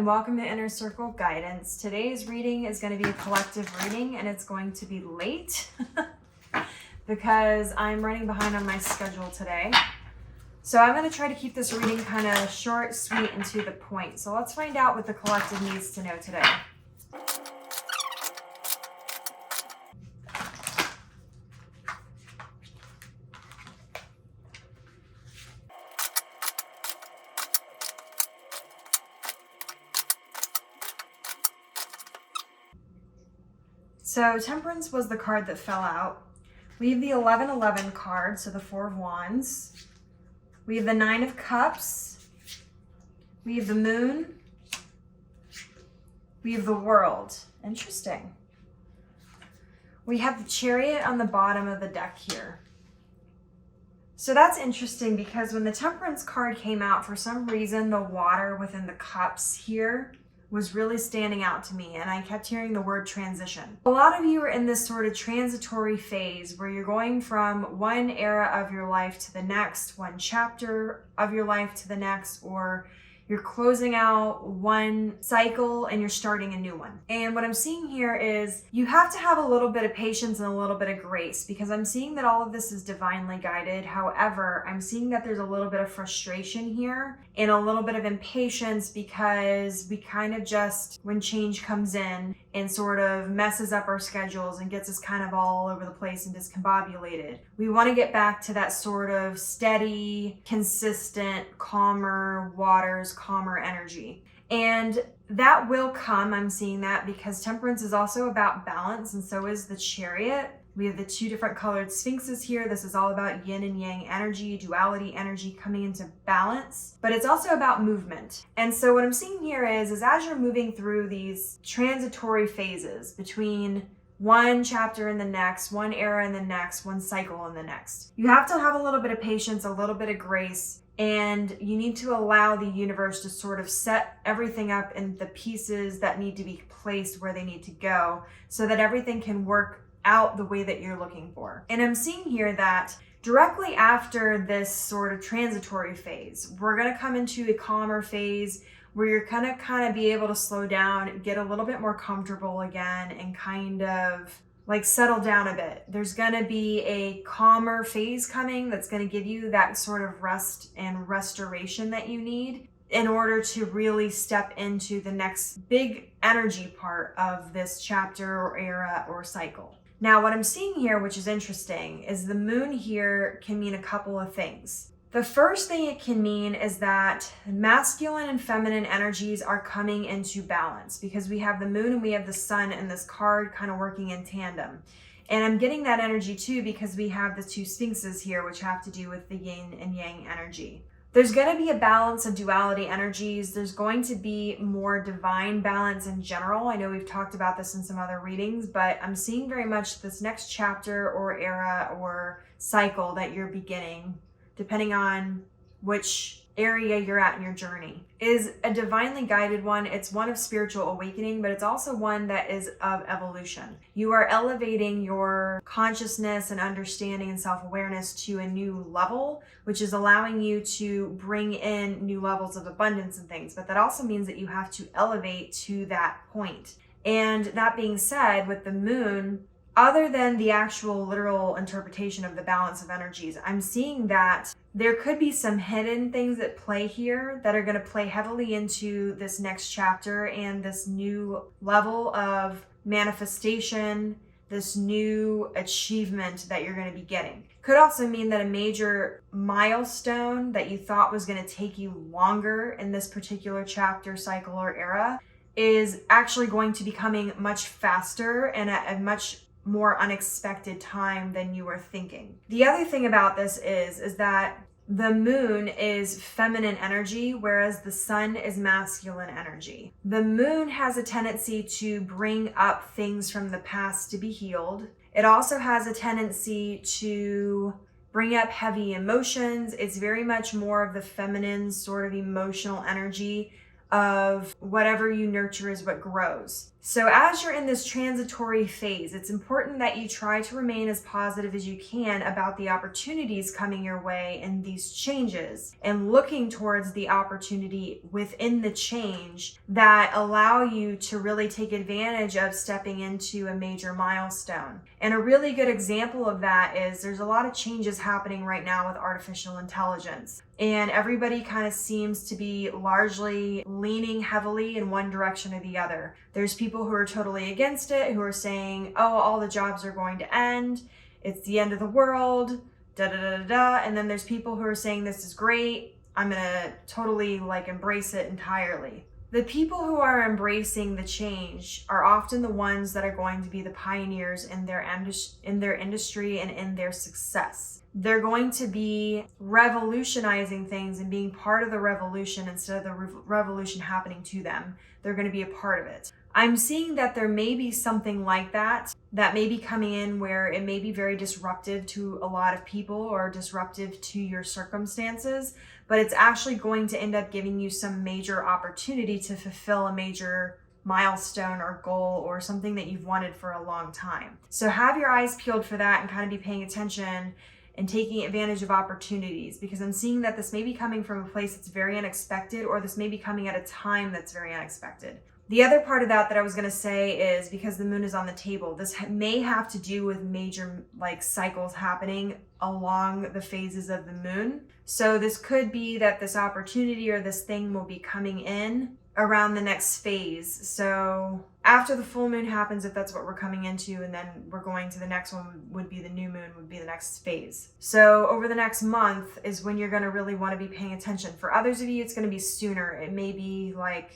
and welcome to Inner Circle Guidance. Today's reading is going to be a collective reading and it's going to be late because I'm running behind on my schedule today. So I'm going to try to keep this reading kind of short, sweet, and to the point. So let's find out what the collective needs to know today. So Temperance was the card that fell out. We have the 11-11 card, so the Four of Wands. We have the Nine of Cups. We have the Moon. We have the World. Interesting. We have the Chariot on the bottom of the deck here. So that's interesting because when the Temperance card came out, for some reason, the water within the cups here was really standing out to me, and I kept hearing the word transition. A lot of you are in this sort of transitory phase where you're going from one era of your life to the next, one chapter of your life to the next, or you're closing out one cycle and you're starting a new one. And what I'm seeing here is you have to have a little bit of patience and a little bit of grace, because I'm seeing that all of this is divinely guided. However, I'm seeing that there's a little bit of frustration here and a little bit of impatience, because we kind of just, when change comes in and sort of messes up our schedules and gets us kind of all over the place and discombobulated, we want to get back to that sort of steady, consistent, calmer waters, calmer energy. And that will come. I'm seeing that because Temperance is also about balance, and so is the Chariot. We have the two different colored sphinxes here. This is all about yin and yang energy, duality energy coming into balance, but it's also about movement. And so what I'm seeing here is as you're moving through these transitory phases between one chapter and the next, one era and the next, one cycle and the next, you have to have a little bit of patience, a little bit of grace, and you need to allow the universe to sort of set everything up in the pieces that need to be placed where they need to go so that everything can work out the way that you're looking for. And I'm seeing here that directly after this sort of transitory phase, we're going to come into a calmer phase where you're going to kind of be able to slow down, get a little bit more comfortable again, and kind of like settle down a bit. There's going to be a calmer phase coming that's going to give you that sort of rest and restoration that you need in order to really step into the next big energy part of this chapter or era or cycle. Now, what I'm seeing here, which is interesting, is the moon here can mean a couple of things. The first thing it can mean is that masculine and feminine energies are coming into balance, because we have the moon and we have the sun in this card kind of working in tandem. And I'm getting that energy too because we have the two sphinxes here, which have to do with the yin and yang energy. There's going to be a balance of duality energies. There's going to be more divine balance in general. I know we've talked about this in some other readings, but I'm seeing very much this next chapter or era or cycle that you're beginning, depending on which area you're at in your journey, is a divinely guided one. It's one of spiritual awakening, but it's also one that is of evolution. You are elevating your consciousness and understanding and self-awareness to a new level, which is allowing you to bring in new levels of abundance and things. But that also means that you have to elevate to that point. And that being said, with the moon, other than the actual literal interpretation of the balance of energies, I'm seeing that there could be some hidden things at play here that are going to play heavily into this next chapter and this new level of manifestation, this new achievement that you're going to be getting. Could also mean that a major milestone that you thought was going to take you longer in this particular chapter, cycle, or era is actually going to be coming much faster and at a much more unexpected time than you were thinking. The other thing about this is that the moon is feminine energy, whereas the sun is masculine energy. The moon has a tendency to bring up things from the past to be healed. It also has a tendency to bring up heavy emotions. It's very much more of the feminine sort of emotional energy of whatever you nurture is what grows. So as you're in this transitory phase, it's important that you try to remain as positive as you can about the opportunities coming your way and these changes, and looking towards the opportunity within the change that allow you to really take advantage of stepping into a major milestone. And a really good example of that is there's a lot of changes happening right now with artificial intelligence. And everybody kind of seems to be largely leaning heavily in one direction or the other. There's people who are totally against it, who are saying, oh, all the jobs are going to end. It's the end of the world, da da da da da. And then there's people who are saying, this is great. I'm going to totally embrace it entirely. The people who are embracing the change are often the ones that are going to be the pioneers in their industry and in their success. They're going to be revolutionizing things and being part of the revolution instead of the revolution happening to them. They're going to be a part of it. I'm seeing that there may be something like that may be coming in where it may be very disruptive to a lot of people or disruptive to your circumstances, but it's actually going to end up giving you some major opportunity to fulfill a major milestone or goal or something that you've wanted for a long time. So have your eyes peeled for that and kind of be paying attention and taking advantage of opportunities, because I'm seeing that this may be coming from a place that's very unexpected, or this may be coming at a time that's very unexpected. The other part of that I was going to say is, because the moon is on the table, this may have to do with major cycles happening along the phases of the moon. So this could be that this opportunity or this thing will be coming in around the next phase. So after the full moon happens, if that's what we're coming into, and then we're going to the next one would be the new moon, would be the next phase. So over the next month is when you're going to really want to be paying attention. For others of you, it's going to be sooner. It may be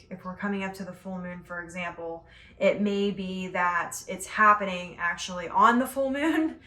if we're coming up to the full moon, for example, it may be that it's happening actually on the full moon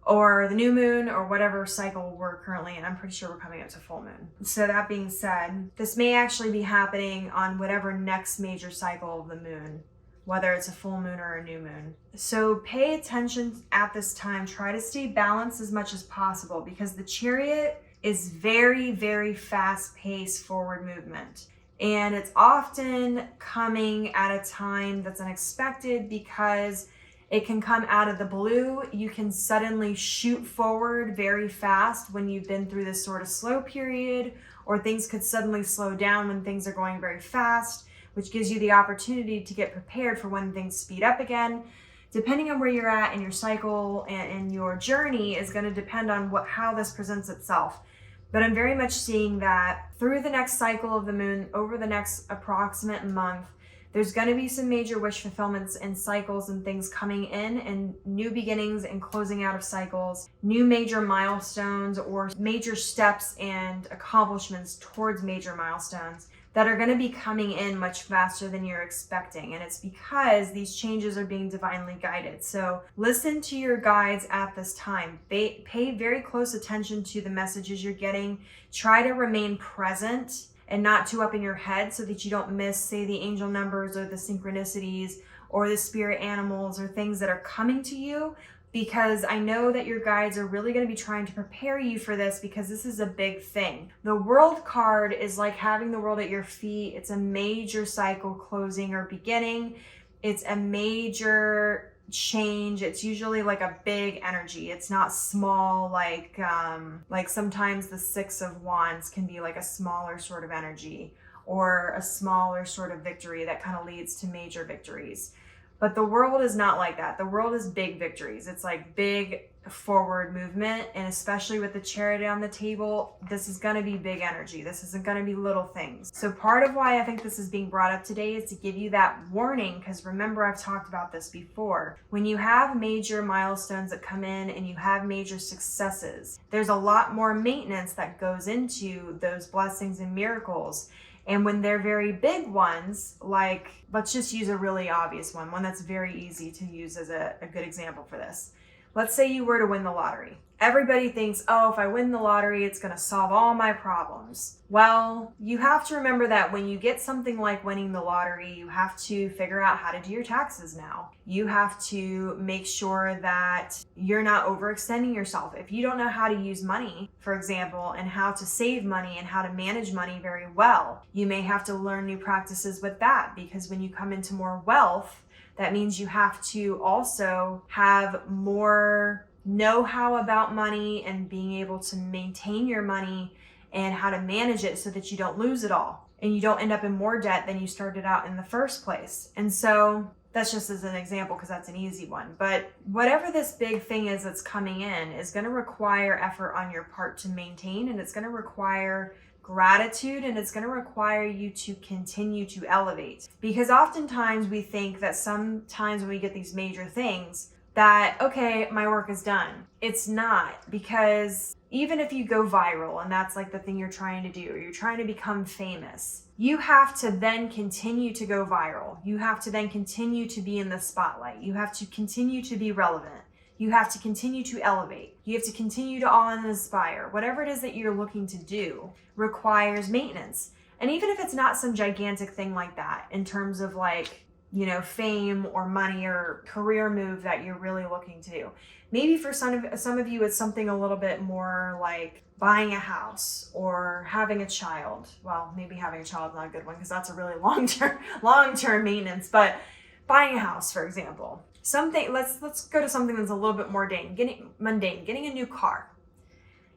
or the new moon or whatever cycle we're currently in. I'm pretty sure we're coming up to full moon. So that being said, this may actually be happening on whatever next major cycle of the moon, whether it's a full moon or a new moon. So pay attention at this time. Try to stay balanced as much as possible, because the Chariot is very, very fast-paced forward movement. And it's often coming at a time that's unexpected, because it can come out of the blue. You can suddenly shoot forward very fast when you've been through this sort of slow period, or things could suddenly slow down when things are going very fast, which gives you the opportunity to get prepared for when things speed up again. Depending on where you're at in your cycle and your journey is going to depend on how this presents itself. But I'm very much seeing that through the next cycle of the moon, over the next approximate month, there's going to be some major wish fulfillments and cycles and things coming in, and new beginnings and closing out of cycles, new major milestones or major steps and accomplishments towards major milestones that are going to be coming in much faster than you're expecting. And it's because these changes are being divinely guided. So listen to your guides at this time. Pay very close attention to the messages you're getting. Try to remain present and not too up in your head, so that you don't miss, say, the angel numbers or the synchronicities or the spirit animals or things that are coming to you, because I know that your guides are really going to be trying to prepare you for this, because this is a big thing. The World card is like having the world at your feet. It's a major cycle closing or beginning. It's a major change. It's usually a big energy. It's not small, like sometimes the Six of Wands can be a smaller sort of energy, or a smaller sort of victory that kind of leads to major victories. But the world is not like that. The world is big victories. It's big forward movement, and especially with the Chariot on the table, this is going to be big energy. This isn't going to be little things. So part of why I think this is being brought up today is to give you that warning, because remember, I've talked about this before. When you have major milestones that come in and you have major successes, there's a lot more maintenance that goes into those blessings and miracles. And when they're very big ones, let's just use a really obvious one that's very easy to use as a good example for this. Let's say you were to win the lottery Everybody thinks, oh, if I win the lottery, it's going to solve all my problems. Well, you have to remember that when you get something like winning the lottery, you have to figure out how to do your taxes now. You have to make sure that you're not overextending yourself. If you don't know how to use money, for example, and how to save money and how to manage money very well, you may have to learn new practices with that, because when you come into more wealth, that means you have to also have more know-how about money and being able to maintain your money and how to manage it so that you don't lose it all and you don't end up in more debt than you started out in the first place. And so that's just as an example, because that's an easy one. But whatever this big thing is that's coming in is going to require effort on your part to maintain, and it's going to require gratitude, and it's going to require you to continue to elevate. Because oftentimes we think that sometimes when we get these major things that, okay, my work is done. It's not, because even if you go viral and that's like the thing you're trying to do, or you're trying to become famous, you have to then continue to go viral. You have to then continue to be in the spotlight. You have to continue to be relevant. You have to continue to elevate. You have to continue to awe and inspire. Whatever it is that you're looking to do requires maintenance. And even if it's not some gigantic thing like that, in terms of like, you know, fame or money or career move that you're really looking to do. Maybe for some of you, it's something a little bit more like buying a house or having a child. Well, maybe having a child is not a good one, because that's a really long-term maintenance, but buying a house, for example. Something, let's go to something that's a little bit more mundane, getting a new car.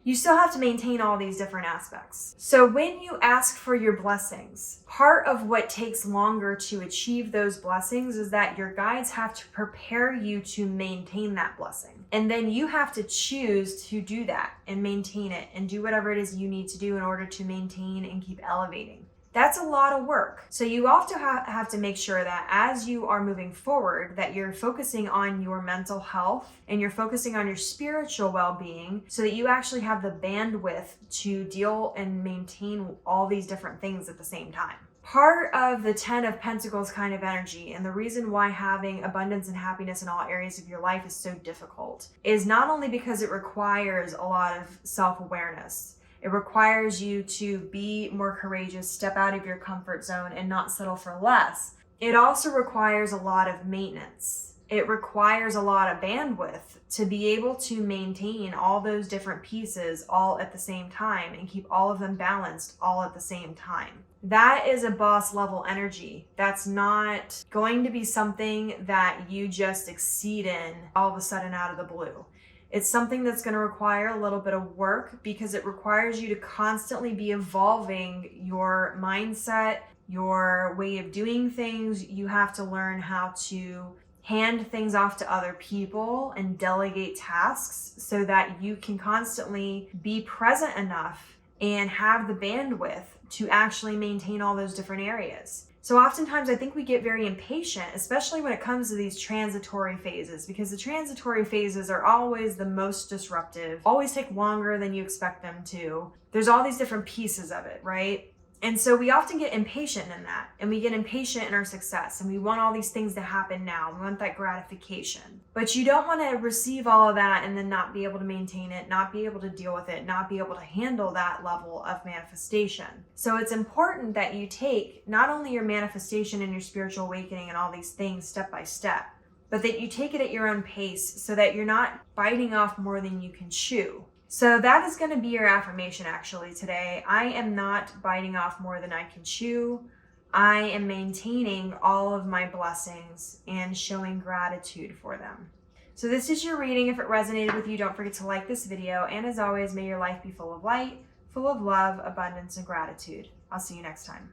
You still have to maintain all these different aspects. So when you ask for your blessings, part of what takes longer to achieve those blessings is that your guides have to prepare you to maintain that blessing. And then you have to choose to do that and maintain it and do whatever it is you need to do in order to maintain and keep elevating. That's a lot of work. So you also have to make sure that as you are moving forward, that you're focusing on your mental health and you're focusing on your spiritual well-being, so that you actually have the bandwidth to deal and maintain all these different things at the same time. Part of the 10 of Pentacles kind of energy, and the reason why having abundance and happiness in all areas of your life is so difficult, is not only because it requires a lot of self-awareness. It requires you to be more courageous, step out of your comfort zone, and not settle for less. It also requires a lot of maintenance. It requires a lot of bandwidth to be able to maintain all those different pieces all at the same time and keep all of them balanced all at the same time. That is a boss level energy. That's not going to be something that you just exceed in all of a sudden out of the blue. It's something that's going to require a little bit of work, because it requires you to constantly be evolving your mindset, your way of doing things. You have to learn how to hand things off to other people and delegate tasks so that you can constantly be present enough and have the bandwidth to actually maintain all those different areas. So oftentimes I think we get very impatient, especially when it comes to these transitory phases, because the transitory phases are always the most disruptive, always take longer than you expect them to. There's all these different pieces of it, right? And so we often get impatient in that, and we get impatient in our success, and we want all these things to happen now. We want that gratification. But you don't want to receive all of that and then not be able to maintain it, not be able to deal with it, not be able to handle that level of manifestation. So it's important that you take not only your manifestation and your spiritual awakening and all these things step by step, but that you take it at your own pace so that you're not biting off more than you can chew. So that is going to be your affirmation actually today. I am not biting off more than I can chew. I am maintaining all of my blessings and showing gratitude for them. So this is your reading. If it resonated with you, don't forget to like this video. And as always, may your life be full of light, full of love, abundance, and gratitude. I'll see you next time.